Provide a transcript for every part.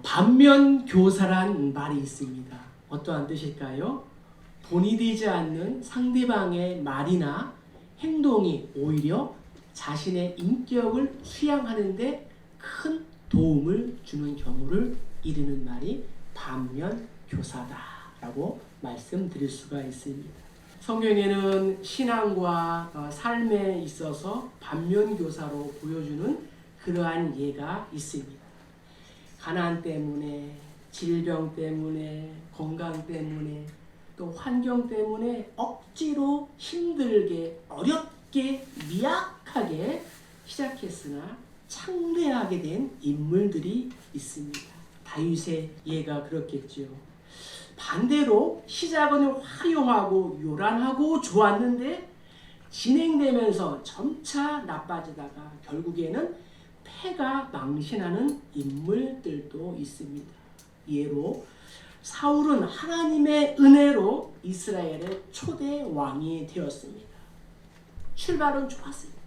반면교사란 말이 있습니다. 어떠한 뜻일까요? 본이 되지 않는 상대방의 말이나 행동이 오히려 자신의 인격을 수양하는 데 큰 도움을 주는 경우를 이르는 말이 반면교사다라고 말씀드릴 수가 있습니다. 성경에는 신앙과 삶에 있어서 반면교사로 보여주는 그러한 예가 있습니다. 가난 때문에, 질병 때문에, 건강 때문에, 또 환경 때문에 억지로 힘들게, 어렵게, 미약하게 시작했으나 창대하게 된 인물들이 있습니다. 다윗의 예가 그렇겠죠. 반대로 시작은 화려하고 요란하고 좋았는데 진행되면서 점차 나빠지다가 결국에는 패가 망신하는 인물들도 있습니다. 예로 사울은 하나님의 은혜로 이스라엘의 초대 왕이 되었습니다. 출발은 좋았습니다.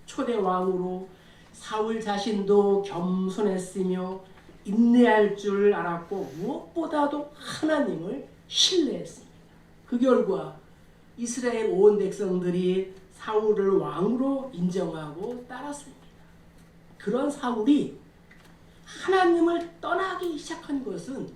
초대 왕으로 사울 자신도 겸손했으며 인내할 줄 알았고 무엇보다도 하나님을 신뢰했습니다. 그 결과 이스라엘 온 백성들이 사울을 왕으로 인정하고 따랐습니다. 그런 사울이 하나님을 떠나기 시작한 것은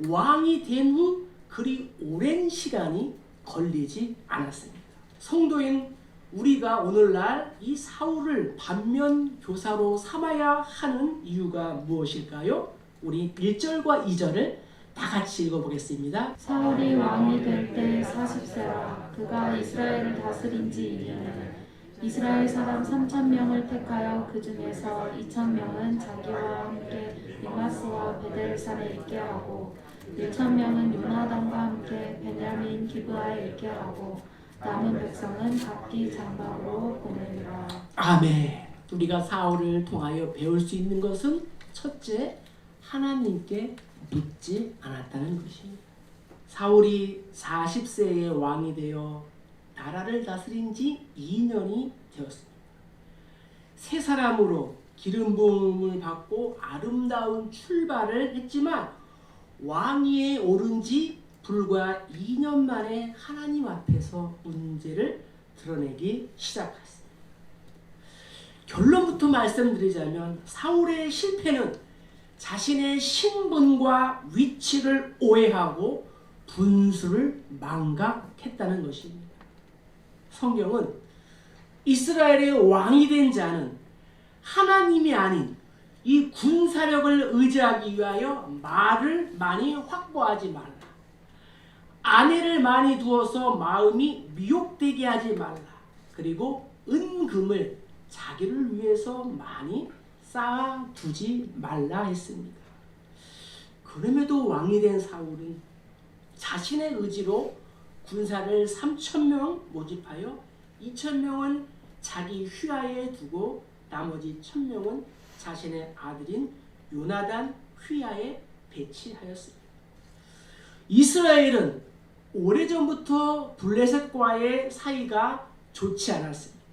왕이 된 후 그리 오랜 시간이 걸리지 않았습니다. 성도인 우리가 오늘날 이 사울을 반면교사로 삼아야 하는 이유가 무엇일까요? 우리 1절과 2절을 다 같이 읽어보겠습니다. 사울이 왕이 될 때 40세라 그가 이스라엘을 다스린 지 2년에 이스라엘 사람 3,000명을 택하여 그 중에서 2,000명은 자기와 함께 미마스와 베델산에 있게 하고 1,000명은 요나단과 함께 베냐민 기브아에 있게 하고 남은 백성은 각기 장막으로 보내니라. 아멘. 우리가 사울을 통하여 배울 수 있는 것은 첫째, 하나님께 묻지 않았다는 것입니다. 사울이 40세에 왕이 되어 나라를 다스린 지 2년이 되었습니다. 새 사람으로 기름 부음을 받고 아름다운 출발을 했지만 왕위에 오른 지 불과 2년 만에 하나님 앞에서 문제를 드러내기 시작했습니다. 결론부터 말씀드리자면 사울의 실패는 자신의 신분과 위치를 오해하고 분수를 망각했다는 것입니다. 성경은 이스라엘의 왕이 된 자는 하나님이 아닌 이 군사력을 의지하기 위하여 말을 많이 확보하지 말라. 아내를 많이 두어서 마음이 미혹되게 하지 말라. 그리고 은금을 자기를 위해서 많이 쌓아두지 말라 했습니다. 그럼에도 왕이 된 사울은 자신의 의지로 군사를 3,000명 모집하여 2,000명은 자기 휘하에 두고 나머지 1,000명은 자신의 아들인 요나단 휘하에 배치하였습니다. 이스라엘은 오래전부터 블레셋과의 사이가 좋지 않았습니다.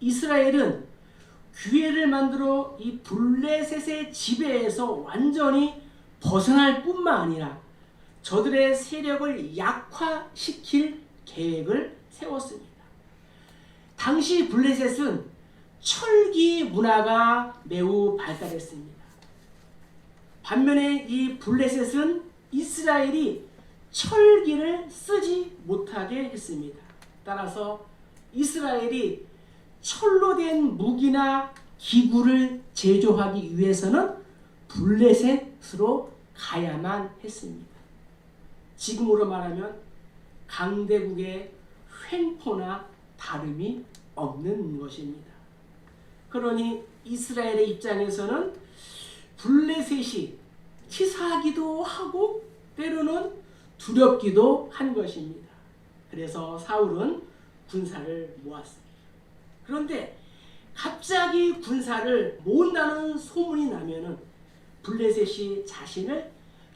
이스라엘은 기회를 만들어 이 블레셋의 지배에서 완전히 벗어날 뿐만 아니라 저들의 세력을 약화시킬 계획을 세웠습니다. 당시 블레셋은 철기 문화가 매우 발달했습니다. 반면에 이 블레셋은 이스라엘이 철기를 쓰지 못하게 했습니다. 따라서 이스라엘이 철로 된 무기나 기구를 제조하기 위해서는 블레셋으로 가야만 했습니다. 지금으로 말하면 강대국의 횡포나 다름이 없는 것입니다. 그러니 이스라엘의 입장에서는 블레셋이 치사하기도 하고 때로는 두렵기도 한 것입니다. 그래서 사울은 군사를 모았습니다. 그런데 갑자기 군사를 모은다는 소문이 나면은 블레셋이 자신을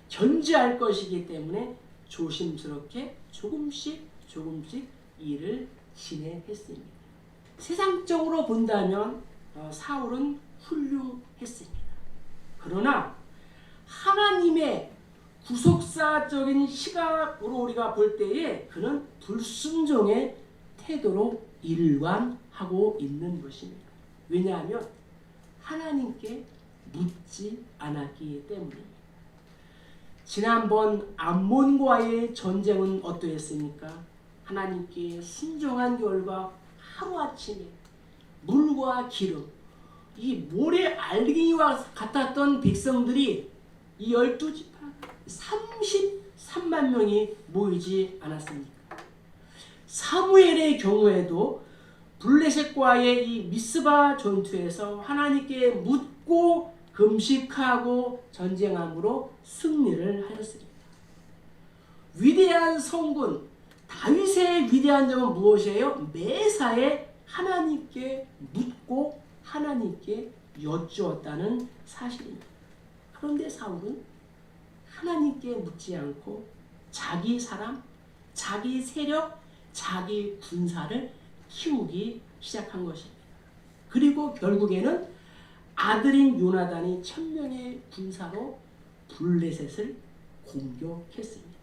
견제할 것이기 때문에 조심스럽게 조금씩 일을 진행했습니다. 세상적으로 본다면 사울은 훌륭했습니다. 그러나 구속사적인 시각으로 우리가 볼 때에 그는 불순종의 태도로 일관하고 있는 것입니다. 왜냐하면 하나님께 묻지 않았기 때문입니다. 지난번 암몬과의 전쟁은 어떠했습니까? 하나님께 순종한 결과 하루아침에 물과 기름, 이 모래 알갱이와 같았던 백성들이 이 12지파 33만 명이 모이지 않았습니까? 사무엘의 경우에도 블레셋과의 이 미스바 전투에서 하나님께 묻고 금식하고 전쟁함으로 승리를 하였습니다. 위대한 성군 다윗의 위대한 점은 무엇이에요? 매사에 하나님께 묻고 하나님께 여쭈었다는 사실입니다. 그런데 사울은 하나님께 묻지 않고 자기 사람, 자기 세력, 자기 군사를 키우기 시작한 것입니다. 그리고 결국에는 아들인 요나단이 1000명의 군사로 블레셋을 공격했습니다.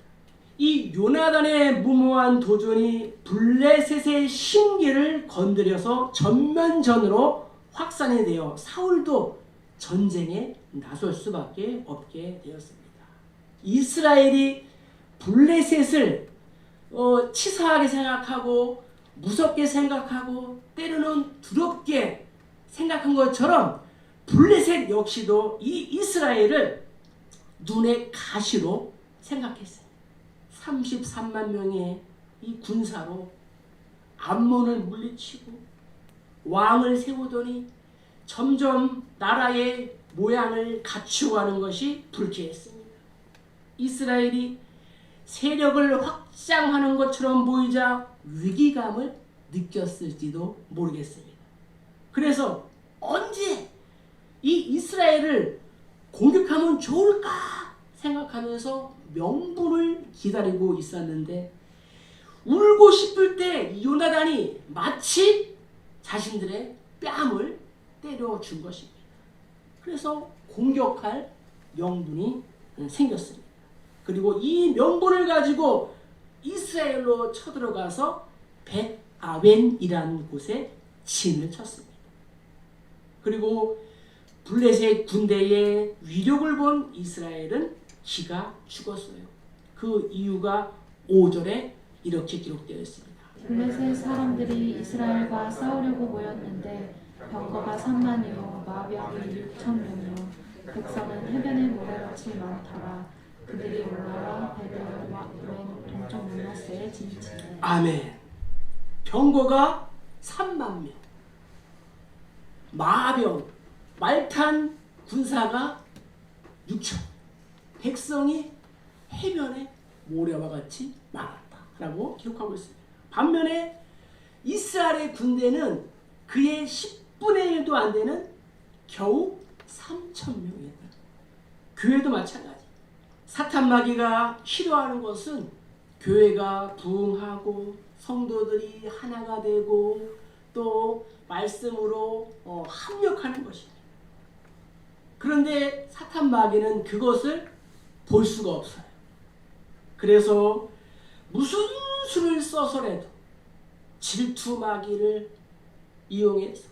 이 요나단의 무모한 도전이 블레셋의 심기를 건드려서 전면전으로 확산이 되어 사울도 전쟁에 나설 수밖에 없게 되었습니다. 이스라엘이 블레셋을 치사하게 생각하고 무섭게 생각하고 때로는 두렵게 생각한 것처럼 블레셋 역시도 이 이스라엘을 눈의 가시로 생각했어요. 33만 명의 이 군사로 암몬을 물리치고 왕을 세우더니 점점 나라의 모양을 갖추어가는 것이 불쾌했습니다. 이스라엘이 세력을 확장하는 것처럼 보이자 위기감을 느꼈을지도 모르겠습니다. 그래서 언제 이 이스라엘을 공격하면 좋을까 생각하면서 명분을 기다리고 있었는데 울고 싶을 때 요나단이 마치 자신들의 뺨을 때려준 것입니다. 그래서 공격할 명분이 생겼습니다. 그리고 이 명분을 가지고 이스라엘로 쳐들어가서 벳아웬이라는 곳에 진을 쳤습니다. 그리고 블레셋 군대의 위력을 본 이스라엘은 기가 죽었어요. 그 이유가 5절에 이렇게 기록되어 있습니다. 블레셋 사람들이 이스라엘과 싸우려고 모였는데 병거가 3만이요 마병이 6,000명이요 백성은 해변의 모래같이 많더라. 그들이 올라와 베델과 동쪽 문하세에 진치네. 아멘. 병거가 3만 명, 마병, 말탄 군사가 6천, 백성이 해변에 모래와 같이 많았다라고 기록하고 있습니다. 반면에 이스라엘의 군대는 그의 10분의 1도 안 되는 겨우 3,000명이었다. 교회도 마찬가지. 사탄 마귀가 싫어하는 것은 교회가 부흥하고 성도들이 하나가 되고 또 말씀으로 합력하는 것입니다. 그런데 사탄 마귀는 그것을 볼 수가 없어요. 그래서 무슨 수를 써서라도 질투 마귀를 이용해서,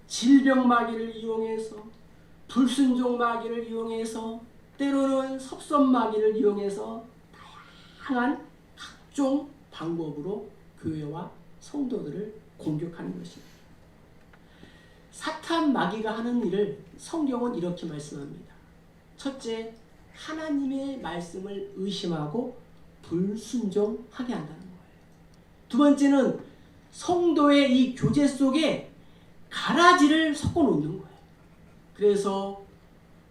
질병 마귀를 이용해서, 불순종 마귀를 이용해서, 때로는 섭선 마귀를 이용해서 다양한 각종 방법으로 교회와 성도들을 공격하는 것입니다. 사탄 마귀가 하는 일을 성경은 이렇게 말씀합니다. 첫째, 하나님의 말씀을 의심하고 불순종하게 한다는 거예요. 두 번째는 성도의 이 교제 속에 가라지를 섞어 놓는 거예요. 그래서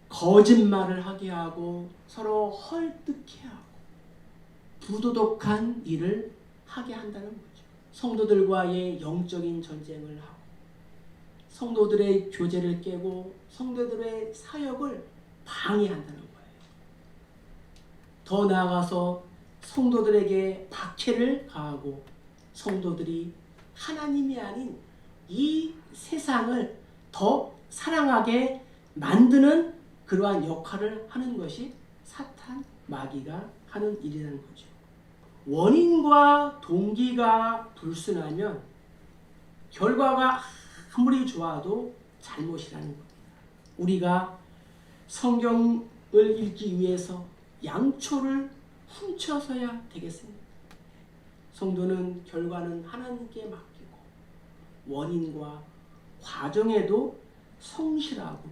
거짓말을 하게 하고 서로 헐뜯게 하고 부도덕한 일을 하게 한다는 거죠. 성도들과의 영적인 전쟁을 하고 성도들의 교제를 깨고 성도들의 사역을 방해한다는 거예요. 더 나아가서 성도들에게 박해를 가하고 성도들이 하나님이 아닌 이 세상을 더 사랑하게 만드는 그러한 역할을 하는 것이 사탄, 마귀가 하는 일이라는 거죠. 원인과 동기가 불순하면 결과가 아무리 좋아도 잘못이라는 겁니다. 우리가 성경을 읽기 위해서 양초를 훔쳐서야 되겠습니다. 성도는 결과는 하나님께 맡기고 원인과 과정에도 성실하고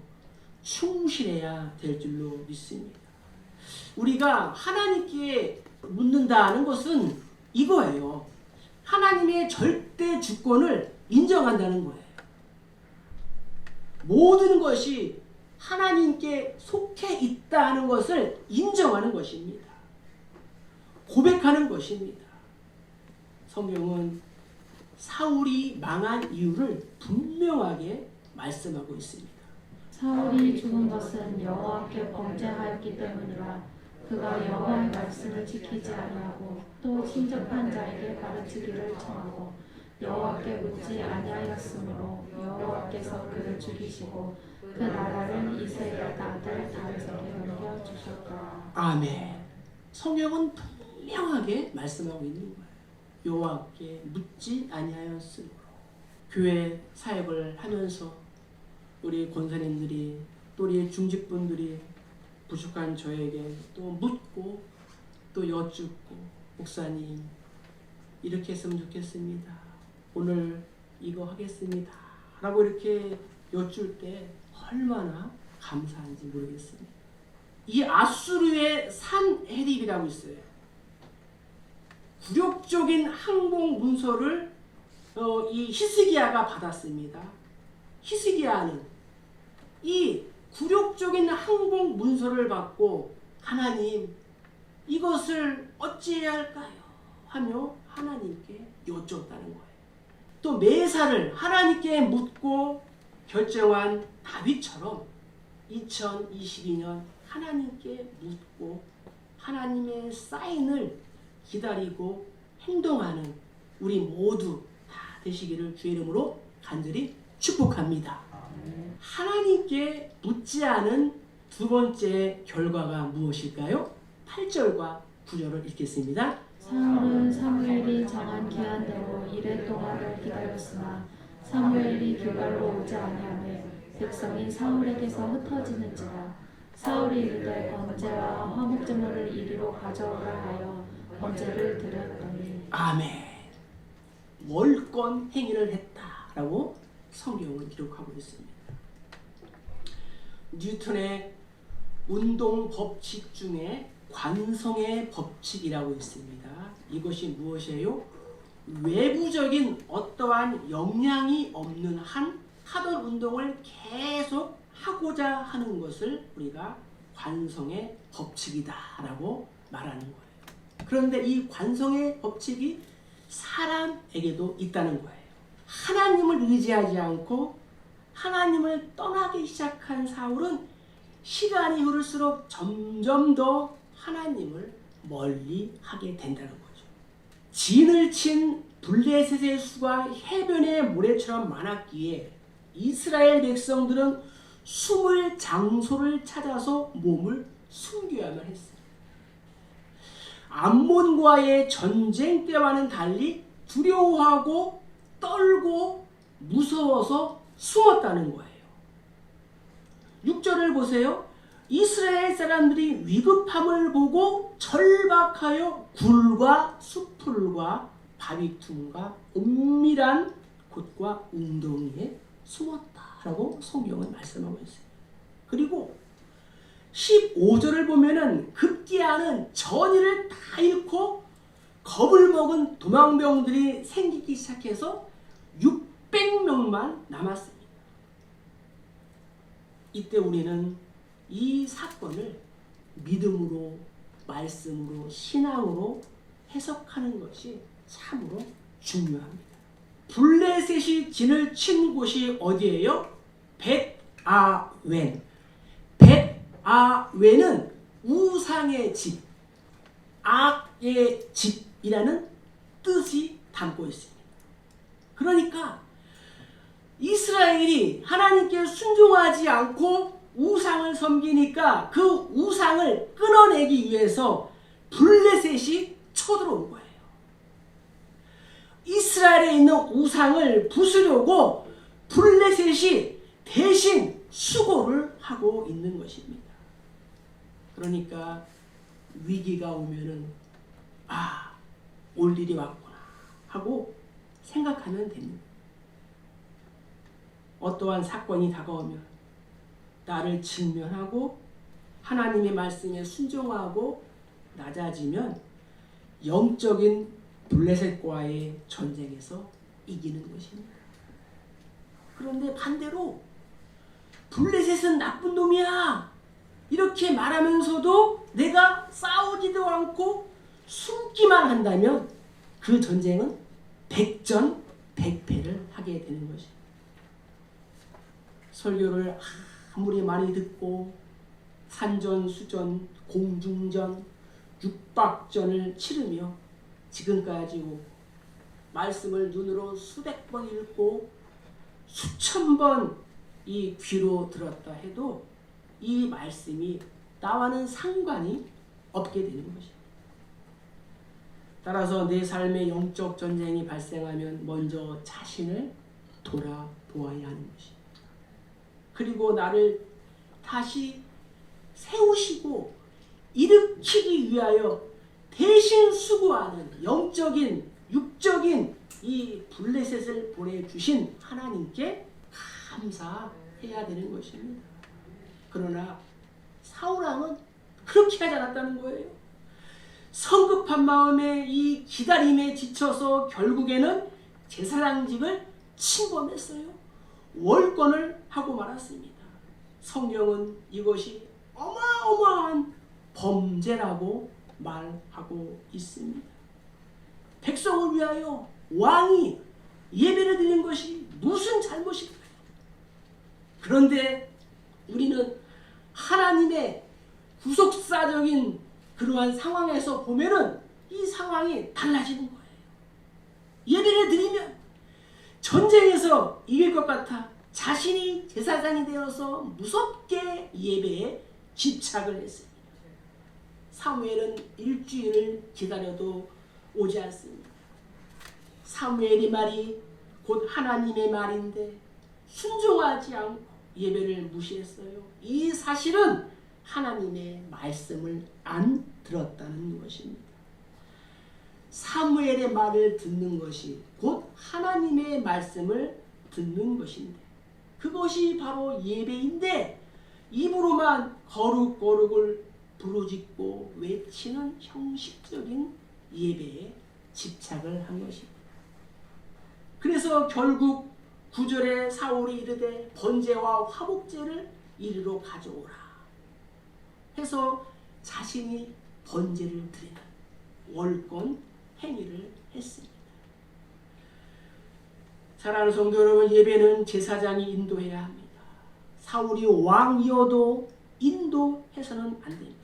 충실해야 될 줄로 믿습니다. 우리가 하나님께 묻는다는 것은 이거예요. 하나님의 절대 주권을 인정한다는 거예요. 모든 것이 하나님께 속해 있다는 것을 인정하는 것입니다. 고백하는 것입니다. 성경은 사울이 망한 이유를 분명하게 말씀하고 있습니다. 사울이 죽은 것은 여호와께 범죄하였기 때문이라. 그가 여호와의 말씀을 지키지 아니하고 또 친접한 자에게 가르치기를 청하고 여호와께 묻지 아니하였으므로 여호와께서 그를 죽이시고 그 나라를 이스라엘 아들 다윗에게 넘겨주셨더라. 아멘. 성경은 분명하게 말씀하고 있는 거예요. 여호와께 묻지 아니하였으므로. 교회 사역을 하면서 우리 권사님들이 또 우리 중직분들이 부족한 저에게 또 묻고 또 여쭙고, 목사님 이렇게 했으면 좋겠습니다, 오늘 이거 하겠습니다 라고 이렇게 여쭐 때 얼마나 감사한지 모르겠습니다. 이 아수르의 산헤립이라고 있어요. 굴욕적인 항복 문서를 이 히스기야가 받았습니다. 히스기야는 이 굴욕적인 항복 문서를 받고 하나님 이것을 어찌해야 할까요? 하며 하나님께 여쭈었다는 거예요. 또 매사를 하나님께 묻고 결정한 다윗처럼 2022년 하나님께 묻고 하나님의 사인을 기다리고 행동하는 우리 모두 다 되시기를 주의 이름으로 간절히 축복합니다. 하나님께 묻지 않은 두 번째 결과가 무엇일까요? 8절과 9절을 읽겠습니다. 사울은 사무엘이 정한 기한대로 이레 동안을 기다렸으나 사무엘이 길갈로 오지 아니하매 백성이 사울에게서 흩어지는지라. 사울이 이르되 번제와 화목제물을 이리로 가져오라 하여 번제를 드렸더니. 아멘. 월권 행위를 했다라고 성경은 기록하고 있습니다. 뉴턴의 운동 법칙 중에 관성의 법칙이라고 있습니다. 이것이 무엇이에요? 외부적인 어떠한 영향이 없는 한 하던 운동을 계속 하고자 하는 것을 우리가 관성의 법칙이다라고 말하는 거예요. 그런데 이 관성의 법칙이 사람에게도 있다는 거예요. 하나님을 의지하지 않고 하나님을 떠나기 시작한 사울은 시간이 흐를수록 점점 더 하나님을 멀리 하게 된다는 거죠. 진을 친 블레셋의 수가 해변의 모래처럼 많았기에 이스라엘 백성들은 숨을 장소를 찾아서 몸을 숨겨야만 했어요. 암몬과의 전쟁 때와는 달리 두려워하고 떨고 무서워서 숨었다는 거예요. 6절을 보세요. 이스라엘 사람들이 위급함을 보고 절박하여 굴과 수풀과 바위틈과 은밀한 곳과 웅덩이에 숨었다라고 성경은 말씀하고 있어요. 그리고 15절을 보면은 급기야는 전의를 다 잃고 겁을 먹은 도망병들이 생기기 시작해서 600명만 남았습니다. 이때 우리는 이 사건을 믿음으로, 말씀으로, 신앙으로 해석하는 것이 참으로 중요합니다. 블레셋이 진을 친 곳이 어디예요? 벳아웬. 벳아웬은 우상의 집, 악의 집이라는 뜻이 담고 있습니다. 그러니까 이스라엘이 하나님께 순종하지 않고 우상을 섬기니까 그 우상을 끊어내기 위해서 블레셋이 쳐들어온 거예요. 이스라엘에 있는 우상을 부수려고 블레셋이 대신 수고를 하고 있는 것입니다. 그러니까 위기가 오면은 올 일이 왔구나 하고 생각하면 됩니다. 어떠한 사건이 다가오면 나를 직면하고 하나님의 말씀에 순종하고 낮아지면 영적인 블레셋과의 전쟁에서 이기는 것입니다. 그런데 반대로 블레셋은 나쁜 놈이야 이렇게 말하면서도 내가 싸우지도 않고 숨기만 한다면 그 전쟁은 백전백패를 하게 되는 것입니다. 설교를 아무리 많이 듣고 산전수전, 공중전, 육박전을 치르며 지금까지 오고 말씀을 눈으로 수백 번 읽고 수천 번 이 귀로 들었다 해도 이 말씀이 나와는 상관이 없게 되는 것입니다. 따라서 내 삶의 영적 전쟁이 발생하면 먼저 자신을 돌아보아야 하는 것입니다. 그리고 나를 다시 세우시고 일으키기 위하여 대신 수고하는 영적인 육적인 이 블레셋을 보내주신 하나님께 감사해야 되는 것입니다. 그러나 사울왕은 그렇게 하지 않았다는 거예요. 성급한 마음에 이 기다림에 지쳐서 결국에는 제사장직을 침범했어요. 월권을 하고 말았습니다. 성경은 이것이 어마어마한 범죄라고 말하고 있습니다. 백성을 위하여 왕이 예배를 드리는 것이 무슨 잘못일까요? 그런데 우리는 하나님의 구속사적인 그러한 상황에서 보면은 이 상황이 달라지는 거예요. 예배를 드리면 전쟁에서 이길 것 같아 자신이 제사장이 되어서 무섭게 예배에 집착을 했습니다. 사무엘은 일주일을 기다려도 오지 않습니다. 사무엘의 말이 곧 하나님의 말인데 순종하지 않고 예배를 무시했어요. 이 사실은 하나님의 말씀을 안 들었다는 것입니다. 사무엘의 말을 듣는 것이 곧 하나님의 말씀을 듣는 것인데 그것이 바로 예배인데 입으로만 거룩거룩을 부르짖고 외치는 형식적인 예배에 집착을 한 것입니다. 그래서 결국 9절에 사울이 이르되 번제와 화목제를 이리로 가져오라 해서 자신이 번제를 드리는 월권 행위를 했습니다. 사랑하는 성도 여러분, 예배는 제사장이 인도해야 합니다. 사울이 왕이어도 인도해서는 안 됩니다.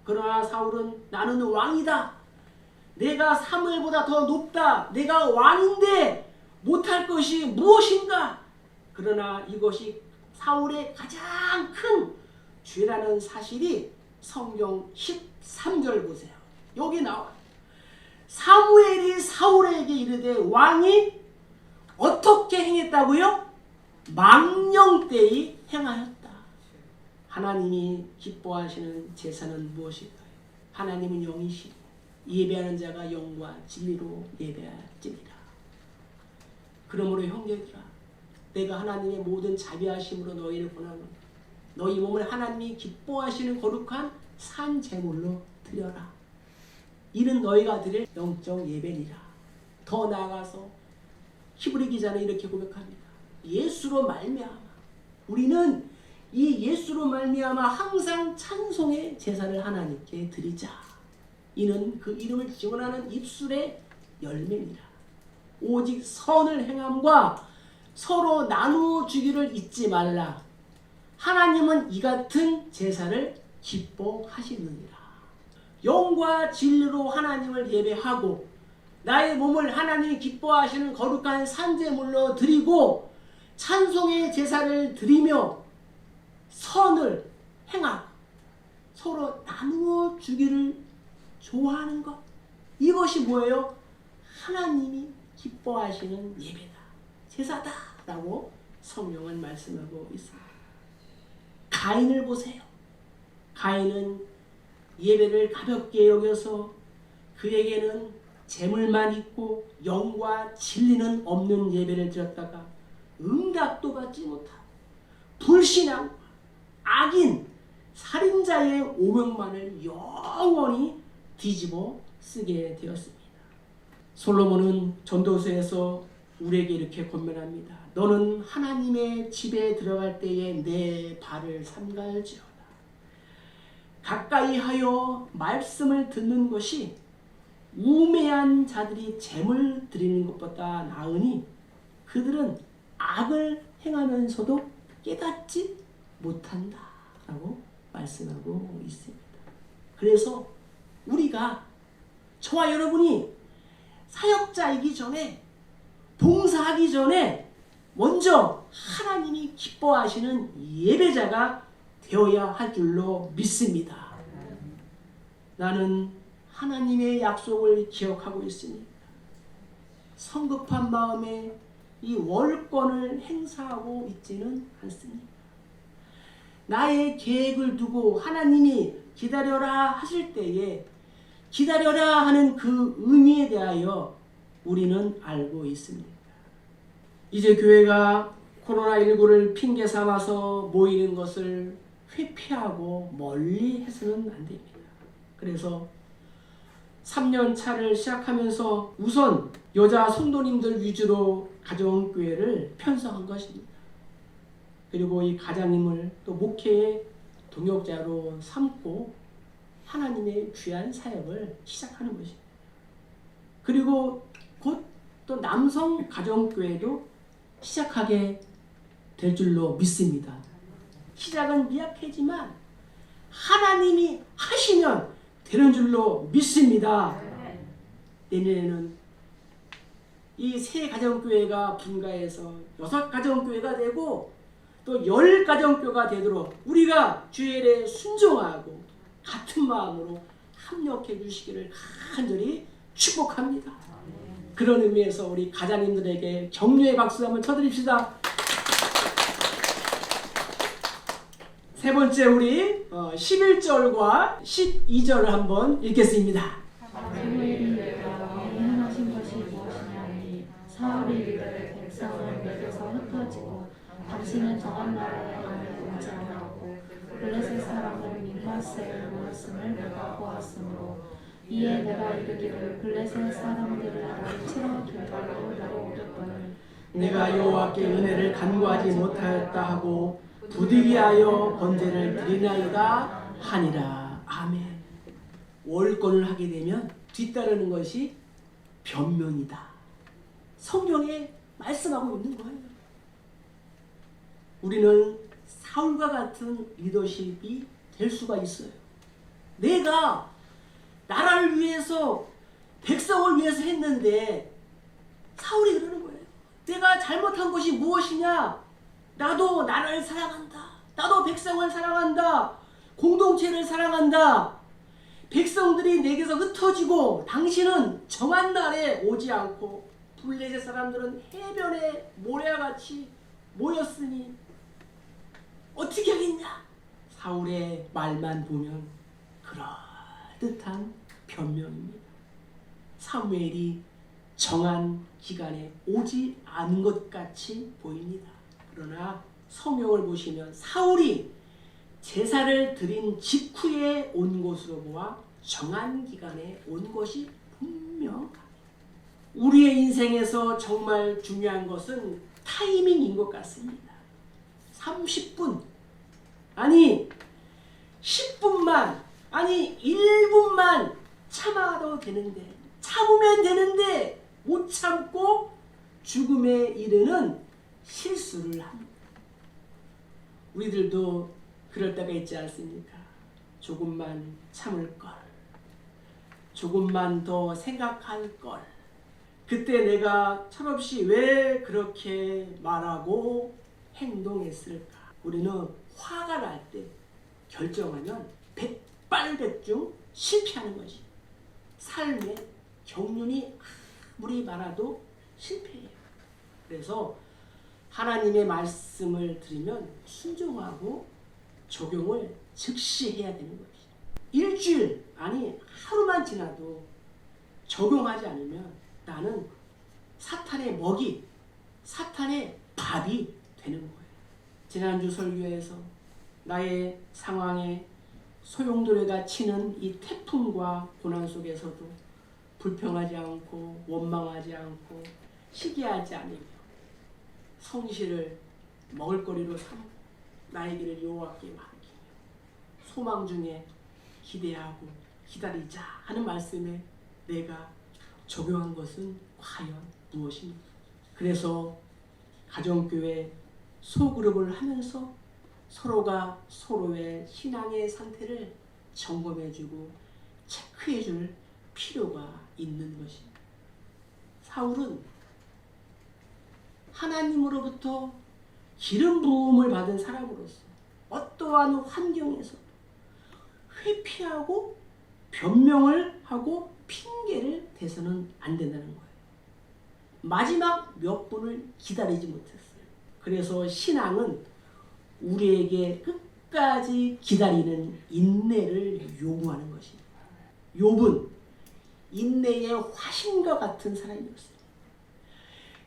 그러나 사울은 나는 왕이다. 내가 사무엘보다 더 높다. 내가 왕인데 못할 것이 무엇인가? 그러나 이것이 사울의 가장 큰 죄라는 사실이 성경 13절 보세요. 여기 나와요. 사무엘이 사울에게 이르되 왕이 어떻게 행했다고요? 망령되이 행하였다. 하나님이 기뻐하시는 제사는 무엇일까요? 하나님은 영이시니 예배하는 자가 영과 진리로 예배할지니라. 그러므로 형제들아, 내가 하나님의 모든 자비하심으로 너희를 권하노니 너희 몸을 하나님이 기뻐하시는 거룩한 산 제물로 드려라. 이는 너희가 드릴 영적 예배니라. 더 나아가서 히브리 기자는 이렇게 고백합니다. 예수로 말미암아 우리는 이 예수로 말미암아 항상 찬송의 제사를 하나님께 드리자. 이는 그 이름을 증언하는 입술의 열매니라. 오직 선을 행함과 서로 나누어 주기를 잊지 말라. 하나님은 이 같은 제사를 기뻐하시느니라. 영과 진리로 하나님을 예배하고 나의 몸을 하나님이 기뻐하시는 거룩한 산제물로 드리고 찬송의 제사를 드리며 선을 행하고 서로 나누어 주기를 좋아하는 것. 이것이 뭐예요? 하나님이 기뻐하시는 예배다. 제사다. 라고 성경은 말씀하고 있습니다. 가인을 보세요. 가인은 예배를 가볍게 여겨서 그에게는 재물만 있고 영과 진리는 없는 예배를 드렸다가 응답도 받지 못하고 불신앙, 악인, 살인자의 오명만을 영원히 뒤집어 쓰게 되었습니다. 솔로몬은 전도서에서 우리에게 이렇게 권면합니다. 너는 하나님의 집에 들어갈 때에 내 발을 삼갈지어다. 가까이 하여 말씀을 듣는 것이 우매한 자들이 재물 드리는 것보다 나으니 그들은 악을 행하면서도 깨닫지 못한다 라고 말씀하고 있습니다. 그래서 우리가, 저와 여러분이 사역자이기 전에, 봉사하기 전에 먼저 하나님이 기뻐하시는 예배자가 되어야 할 줄로 믿습니다. 나는 하나님의 약속을 기억하고 있으니 성급한 마음에 이 월권을 행사하고 있지는 않습니다. 나의 계획을 두고 하나님이 기다려라 하실 때에 기다려라 하는 그 의미에 대하여 우리는 알고 있습니다. 이제 교회가 코로나19를 핑계 삼아서 모이는 것을 회피하고 멀리 해서는 안 됩니다. 그래서 3년 차를 시작하면서 우선 여자 성도님들 위주로 가정교회를 편성한 것입니다. 그리고 이 가장님을 또 목회의 동역자로 삼고 하나님의 귀한 사역을 시작하는 것입니다. 그리고 곧 또 남성 가정교회도 시작하게 될 줄로 믿습니다. 시작은 미약하지만 하나님이 하시면 되는 줄로 믿습니다. 내년에는 이 세 가정교회가 분가해서 6가정교회가 되고 또 10가정교회가 되도록 우리가 주일에 순종하고 같은 마음으로 합력해 주시기를 간절히 축복합니다. 그런 의미에서 우리 가장님들에게 격려의 박수 한번 쳐드립시다. 세 번째 우리 11절과 12절을 한번 읽겠습니다. 사무엘이 내가 왕이 행하신 것이 무엇이냐니 사울이 이르되 백성을 내게서 흩어지고 당신은 정한 나라에 안에 오지 아니하고 블레셋 사람을 믹마스에 모았음을 내가 보았으므로 이에 내가 이르기를 블레셋 사람들을 나를 치러 길갈로 내려오렸거늘 내가 여호와께 은혜를 간구하지 못하였다 하고 부득이하여 번제를 드리나이다 하니라. 아멘. 월권을 하게 되면 뒤따르는 것이 변명이다. 성경에 말씀하고 있는 거예요. 우리는 사울과 같은 리더십이 될 수가 있어요. 내가 나라를 위해서 백성을 위해서 했는데 사울이 그러는 거예요. 내가 잘못한 것이 무엇이냐? 나도 나라를 사랑한다. 나도 백성을 사랑한다. 공동체를 사랑한다. 백성들이 내게서 흩어지고 당신은 정한 날에 오지 않고 블레셋 사람들은 해변에 모래와 같이 모였으니 어떻게 하겠냐? 사울의 말만 보면 그럴듯한 변명입니다. 사무엘이 정한 기간에 오지 않은 것 같이 보입니다. 그러나 성경을 보시면 사울이 제사를 드린 직후에 온 것으로 보아 정한 기간에 온 것이 분명합니다. 우리의 인생에서 정말 중요한 것은 타이밍인 것 같습니다. 30분, 아니 10분만, 아니 1분만 참아도 되는데, 참으면 되는데 못 참고 죽음에 이르는 실수를 합니다. 우리들도 그럴 때가 있지 않습니까? 조금만 참을 걸, 조금만 더 생각할 걸, 그때 내가 철없이 왜 그렇게 말하고 행동했을까? 우리는 화가 날 때 결정하면 백발백중 실패하는 것이 삶의 경륜이 아무리 많아도 실패해요. 그래서 하나님의 말씀을 들으면 순종하고 적용을 즉시 해야 되는 거예요. 일주일 아니 하루만 지나도 적용하지 않으면 나는 사탄의 먹이, 사탄의 밥이 되는 거예요. 지난주 설교에서 나의 상황에 소용돌이가 치는 이 태풍과 고난 속에서도 불평하지 않고 원망하지 않고 시기하지 않으며 성실을 먹을거리로 삼고 나의 길을 여호와께 맡기며 소망 중에 기대하고 기다리자 하는 말씀에 내가 적용한 것은 과연 무엇입니까? 그래서 가정교회 소그룹을 하면서 서로가 서로의 신앙의 상태를 점검해주고 체크해줄 필요가 있는 것입니다. 사울은 하나님으로부터 기름 부음을 받은 사람으로서 어떠한 환경에서 회피하고 변명을 하고 핑계를 대서는 안 된다는 거예요. 마지막 몇 분을 기다리지 못했어요. 그래서 신앙은 우리에게 끝까지 기다리는 인내를 요구하는 것입니다. 욥은 인내의 화신과 같은 사람이었어요.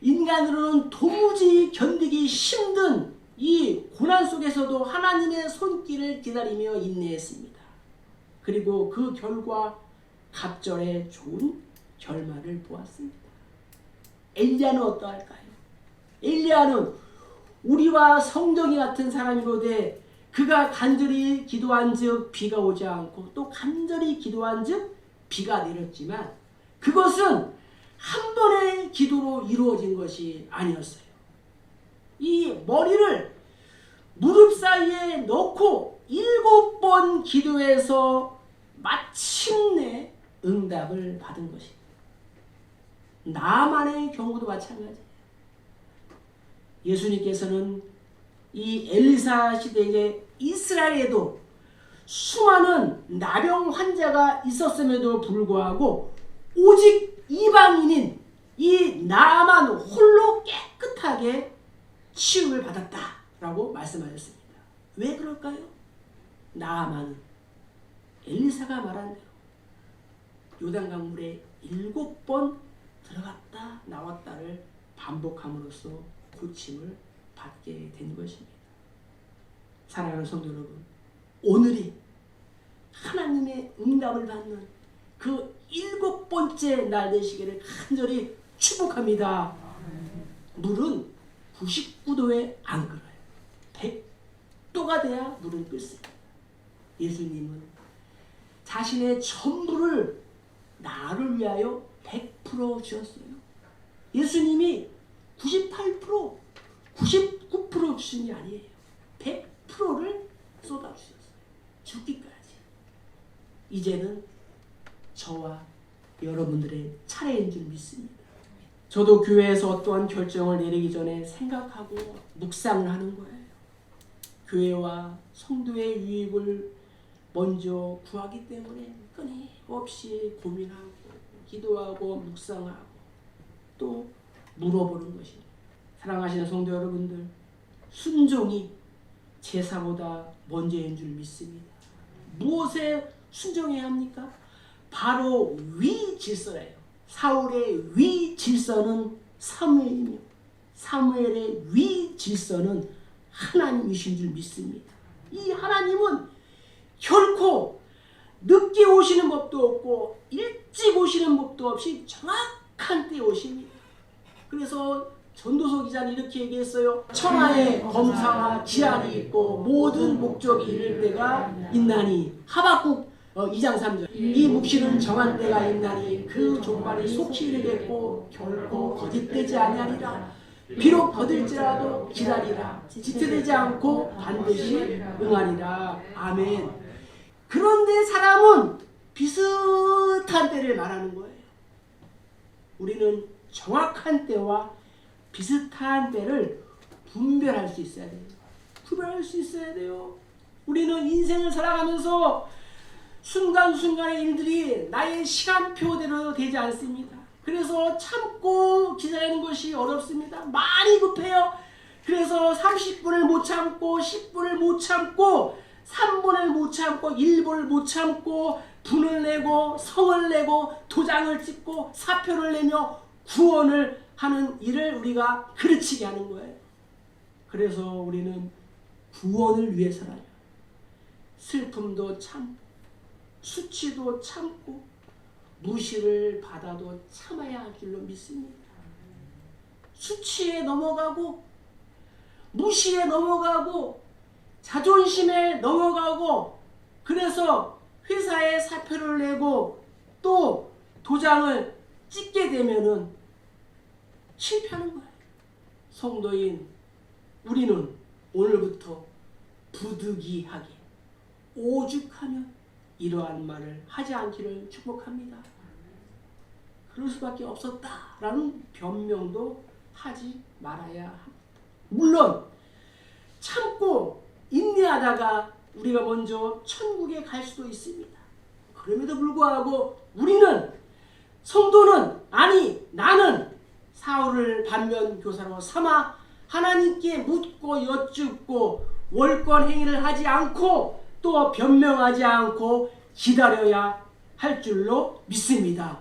인간으로는 도무지 견디기 힘든 이 고난 속에서도 하나님의 손길을 기다리며 인내했습니다. 그리고 그 결과 갑절에 좋은 결말을 보았습니다. 엘리야는 어떠할까요? 엘리야는 우리와 성정이 같은 사람이로되 그가 간절히 기도한즉 비가 오지 않고 또 간절히 기도한즉 비가 내렸지만 그것은 한 번의 기도로 이루어진 것이 아니었어요. 이 머리를 무릎 사이에 넣고 7번 기도해서 마침내 응답을 받은 것입니다. 나만의 경우도 마찬가지예요. 예수님께서는 이 엘리사 시대의 이스라엘에도 수많은 나병 환자가 있었음에도 불구하고 오직 이방인인 이 나만 홀로 깨끗하게 치유를 받았다라고 말씀하셨습니다. 왜 그럴까요? 나만은 엘리사가 말한 대로 요단강물에 7번 들어갔다 나왔다를 반복함으로써 고침을 받게 된 것입니다. 사랑하는 성도 여러분, 오늘이 하나님의 응답을 받는 그 7번째 날 되시기를 간절히 축복합니다. 물은 99도에 안 끓어요. 100도가 돼야 물은 끓습니다. 예수님은 자신의 전부를 나를 위하여 100% 주셨어요. 예수님이 98%, 99% 주신 게 아니에요. 100%를 쏟아주셨어요. 죽기까지. 이제는 저와 여러분들의 차례인 줄 믿습니다. 저도 교회에서 어떠한 결정을 내리기 전에 생각하고 묵상을 하는 거예요. 교회와 성도의 유익을 먼저 구하기 때문에 끊임없이 고민하고 기도하고 묵상하고 또 물어보는 것입니다. 사랑하시는 성도 여러분들, 순종이 제사보다 먼저인 줄 믿습니다. 무엇에 순종해야 합니까? 바로 위 질서예요. 사울의 위 질서는 사무엘이며 사무엘의 위 질서는 하나님이신 줄 믿습니다. 이 하나님은 결코 늦게 오시는 법도 없고 일찍 오시는 법도 없이 정확한 때에 오십니다. 그래서 전도서 기자는 이렇게 얘기했어요. 천하에 검사와 기한이 있고 모든 목적이 이를 때가 있나니. 하박국 2장 3절. 이 묵시는 정한 때가 있나니 그 종말이 속히 이르겠고 결코 거짓되지 아니하리라. 비록 더딜지라도 기다리라. 지체되지 않고 반드시 응하리라. 아멘. 그런데 사람은 비슷한 때를 말하는 거예요. 우리는 정확한 때와 비슷한 때를 분별할 수 있어야 돼요. 구별할 수 있어야 돼요. 우리는 인생을 살아가면서 순간순간의 일들이 나의 시간표대로 되지 않습니다. 그래서 참고 기다리는 것이 어렵습니다. 많이 급해요. 그래서 30분을 못 참고 10분을 못 참고 3분을 못 참고 1분을 못 참고 분을 내고 성을 내고 도장을 찍고 사표를 내며 구원을 하는 일을 우리가 그르치게 하는 거예요. 그래서 우리는 구원을 위해 살아요. 슬픔도 참고 수치도 참고 무시를 받아도 참아야 할 줄로 믿습니다. 수치에 넘어가고 무시에 넘어가고 자존심에 넘어가고 그래서 회사에 사표를 내고 또 도장을 찍게 되면은 실패하는 거예요. 성도인 우리는 오늘부터 부득이하게 오죽하면 이러한 말을 하지 않기를 축복합니다. 그럴 수밖에 없었다라는 변명도 하지 말아야 합니다. 물론 참고 인내하다가 우리가 먼저 천국에 갈 수도 있습니다. 그럼에도 불구하고 우리는 성도는 아니 나는 사울을 반면교사로 삼아 하나님께 묻고 여쭙고 월권 행위를 하지 않고 또 변명하지 않고 기다려야 할 줄로 믿습니다.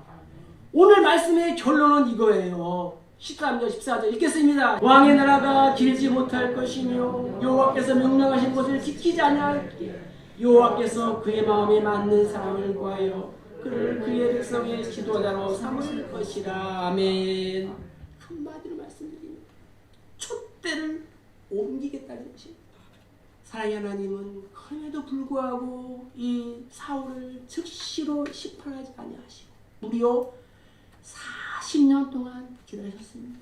오늘 말씀의 결론은 이거예요. 13절 14절 읽겠습니다. 왕의 나라가 길지 못할 것이며 여호와께서 명령하신 것을 지키지 아니하였기에 여호와께서 그의 마음에 맞는 사람을 구하여 그를 그의 백성의 지도자로 삼을 것이라. 아멘. 한마디로 말씀드립니다. 촛대를 옮기겠다는 것입니다. 사랑의 하나님은 그럼에도 불구하고 이 사울을 즉시로 심판하지 아니하시고 무려 40년 동안 기다리셨습니다.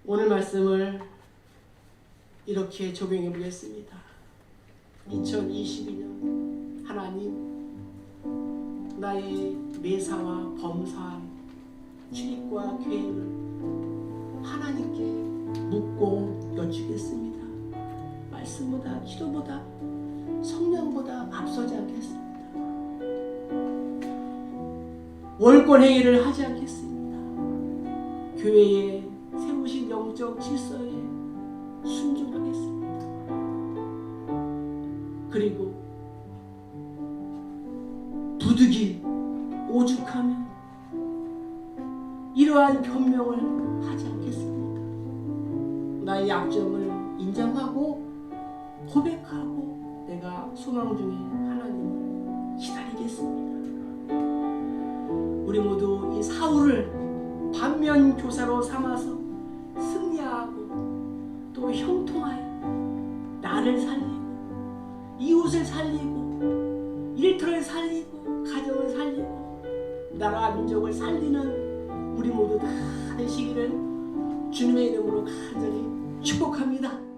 오늘 말씀을 이렇게 적용해 보겠습니다. 2022년 하나님 나의 매사와 범사의 출입과 계획을 하나님께 묻고 여쭈겠습니다. 말씀보다 기도보다 성령보다 앞서지 않겠습니다. 월권 행위를 하지 않겠습니다. 교회에 세우신 영적 질서에 순종하겠습니다. 그리고 부득이 오죽하면 이러한 변명을 하지 않겠습니다. 나의 약점을 인정하고 고백하고 내가 소망 중에 하나님을 기다리겠습니다. 우리 모두 이 사울을 반면 교사로 삼아서 승리하고 또 형통하여 나를 살리고 이웃을 살리고 일터를 살리고 가정을 살리고 나라와 민족을 살리는 우리 모두 다 되시기를 주님의 이름으로 간절히 축복합니다.